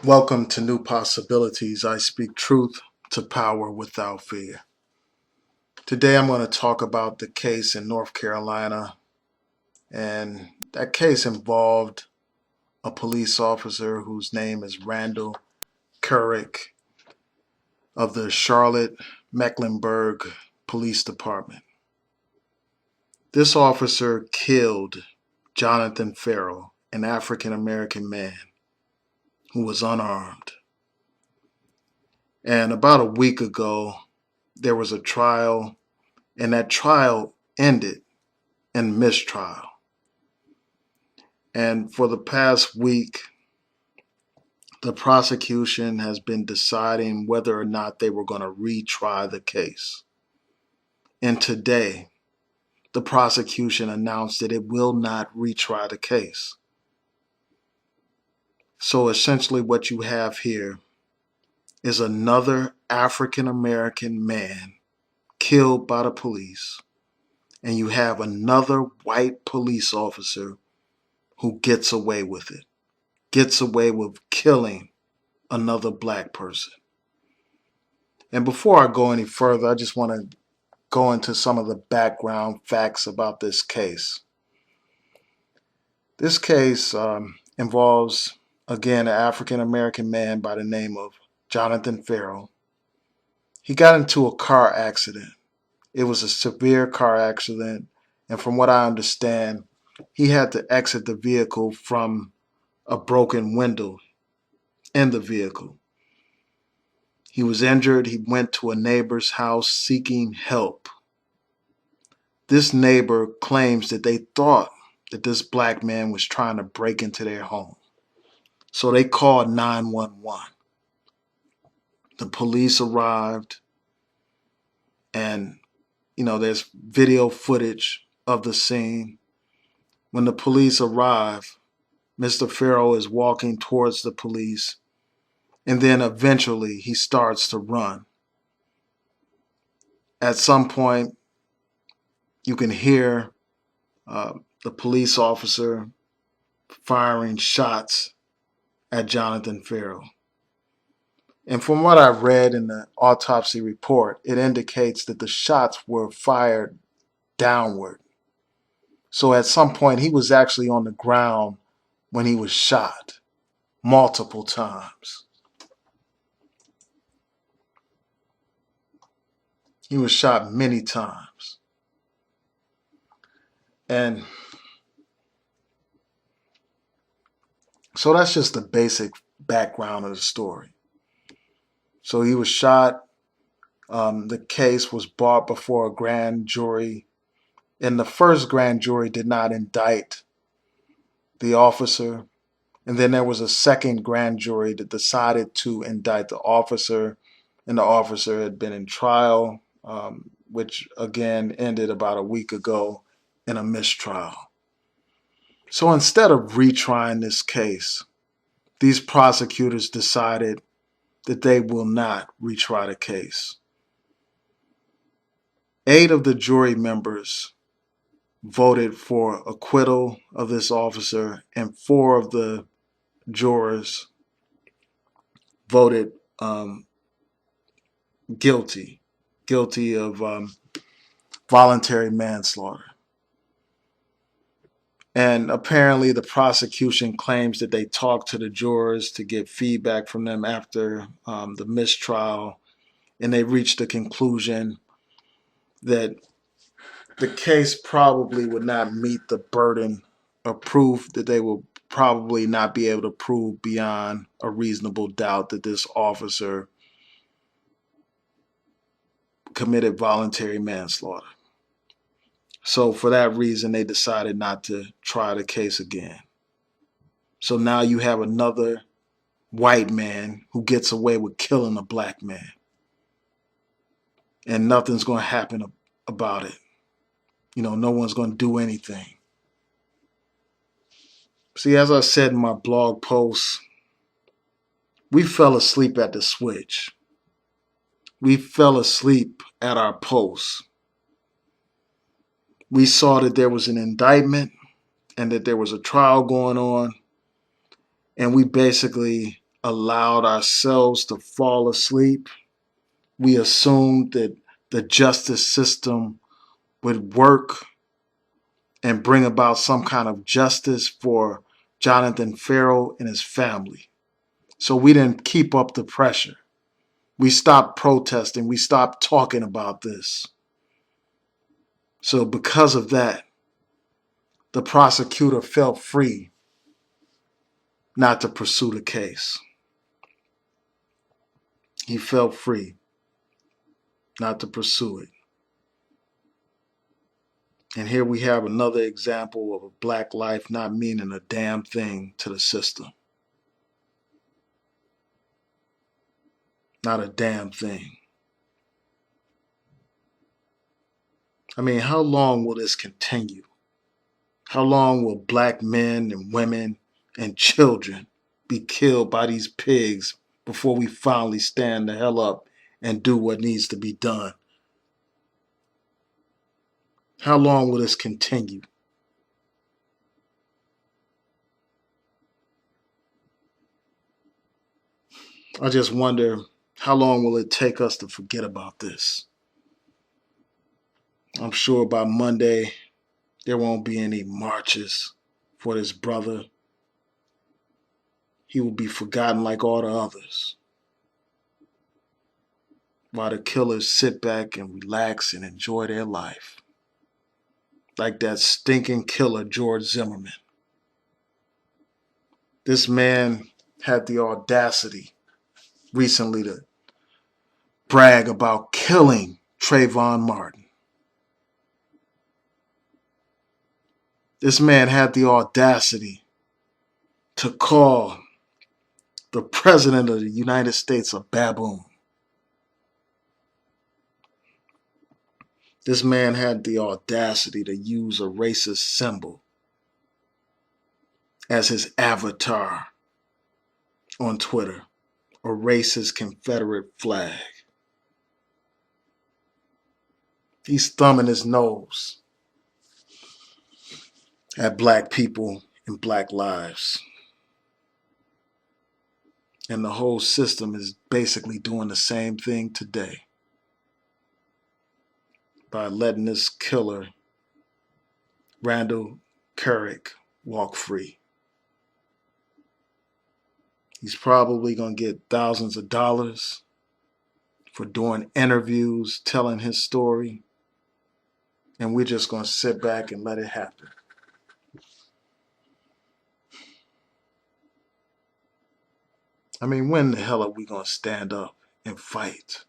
Welcome to New Possibilities. I speak truth to power without fear. Today I'm going to talk about the case in North Carolina, and that case involved a police officer whose name is Randall Kerrick of the Charlotte Mecklenburg Police Department. This officer killed Jonathan Ferrell, an African American man who was unarmed. And about a week ago, there was a trial, and that trial ended in mistrial. And for the past week, the prosecution has been deciding whether or not they were going to retry the case. And today, the prosecution announced that it will not retry the case. So essentially, what you have here is another African American man killed by the police, and you have another white police officer who gets away with it, gets away with killing another black person. And before I go any further, I just want to go into some of the background facts about this case. This case involves, again, an African American man by the name of Jonathan Ferrell. He got into a car accident. It was a severe car accident, and from what I understand, he had to exit the vehicle from a broken window in the vehicle. He was injured. He went to a neighbor's house seeking help. This neighbor claims that they thought that this black man was trying to break into their home. So they called 911. The police arrived, and there's video footage of the scene. When the police arrive, Mr. Ferrell is walking towards the police, and then eventually he starts to run. At some point, you can hear the police officer firing shots at Jonathan Ferrell. And from what I read in the autopsy report, it indicates that the shots were fired downward. So at some point, he was actually on the ground when he was shot multiple times. He was shot many times. And so that's just the basic background of the story. So he was shot. The case was brought before a grand jury. And the first grand jury did not indict the officer. And then there was a second grand jury that decided to indict the officer. And the officer had been in trial, which again ended about a week ago in a mistrial. So instead of retrying this case, these prosecutors decided that they will not retry the case. 8 of the jury members voted for acquittal of this officer, and 4 of the jurors voted guilty of voluntary manslaughter. And apparently the prosecution claims that they talked to the jurors to get feedback from them after the mistrial, and they reached the conclusion that the case probably would not meet the burden of proof, that they will probably not be able to prove beyond a reasonable doubt that this officer committed voluntary manslaughter. So for that reason, they decided not to try the case again. So now you have another white man who gets away with killing a black man. And nothing's going to happen about it. No one's going to do anything. See, as I said in my blog post, we fell asleep at the switch. We fell asleep at our post. We saw that there was an indictment and that there was a trial going on, and we basically allowed ourselves to fall asleep. We assumed that the justice system would work and bring about some kind of justice for Jonathan Ferrell and his family. So we didn't keep up the pressure. We stopped protesting. We stopped talking about this. So because of that, the prosecutor felt free not to pursue the case. He felt free not to pursue it. And here we have another example of a black life not meaning a damn thing to the system. Not a damn thing. I mean, how long will this continue? How long will black men and women and children be killed by these pigs before we finally stand the hell up and do what needs to be done? How long will this continue? I just wonder, how long will it take us to forget about this? I'm sure by Monday there won't be any marches for this brother. He will be forgotten like all the others, while the killers sit back and relax and enjoy their life. Like that stinking killer, George Zimmerman. This man had the audacity recently to brag about killing Trayvon Martin. This man had the audacity to call the president of the United States a baboon. This man had the audacity to use a racist symbol as his avatar on Twitter, a racist Confederate flag. He's thumbing his nose at black people and black lives. And the whole system is basically doing the same thing today by letting this killer, Randall Kerrick, walk free. He's probably going to get thousands of dollars for doing interviews, telling his story, and we're just going to sit back and let it happen. I mean, when the hell are we going to stand up and fight?